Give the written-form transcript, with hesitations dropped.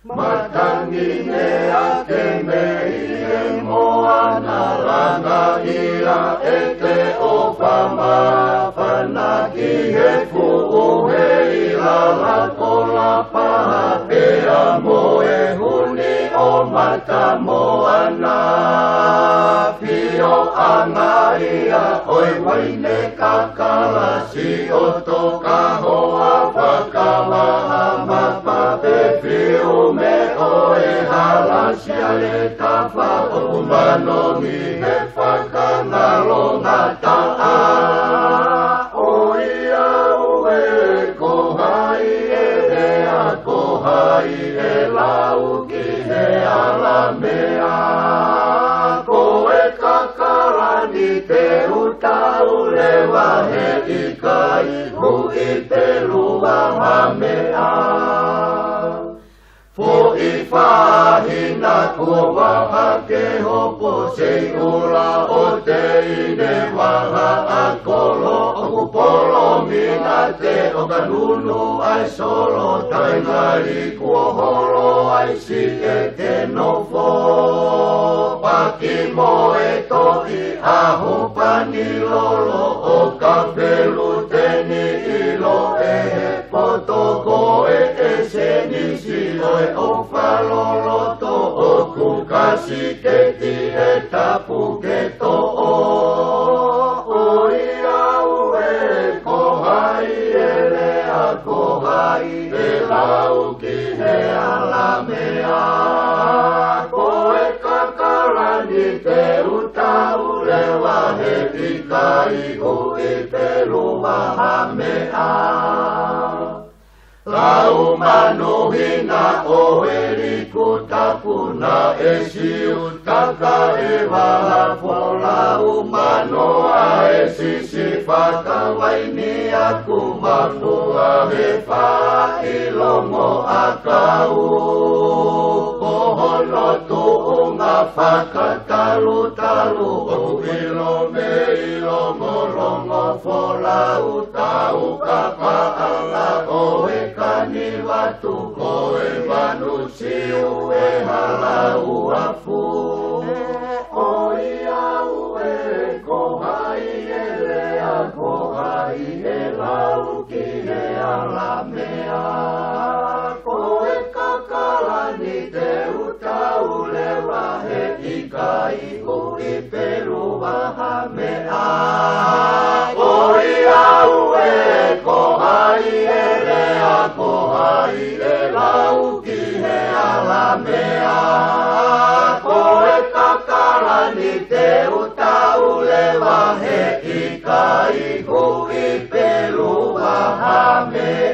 Matangine ake meie moana ranga ia ete o whama whanaki he fuuhe i lala kola paha pea moe huni o mata moana fio anga ia oi waine kakala si o toka hoa whakawaha mapape fio me oe halasia le tawha o manomi he whakangalo ngataa o ia ue ko hai e rea ko hai e lau ki he alamea ko e kakarani te utau lewa he ikai hu i te lua hamea fo i whahina kua waha ke hopo sei ura o te ine waha a kolo o kupolo mina te o ka nunu ai solo tai ngari kua holo ai si e te nofo paki mo e to'i aho pani lolo o ka pelu teni ilo e potoko e seni si oe o whaloloto o kukasi ke ti e tapu ke to o ia ue ko hai e lea ko hai e lau ki he alamea ko e kakarani te utau lewa he ikai hu i te lua hamea lau manuhina o eriku tapuna e siu taka e wahafo lau manoa e sisi whakawaini aku mafua he whailongo a kau kohono tuunga whakatalu-talu o ilome ilongo-longo folau tau kapaanga o e kani watu koe manusiu e halau afu o ia ue ko hai e lea ko hai e lau ki he alamea ko e kakalani te utau lewa he ikai hu i perua hamea o ia ue ko hai e lea ko hai e lau ki he alamea ko e kakalani te utau lewa he ikai hu i perua hamea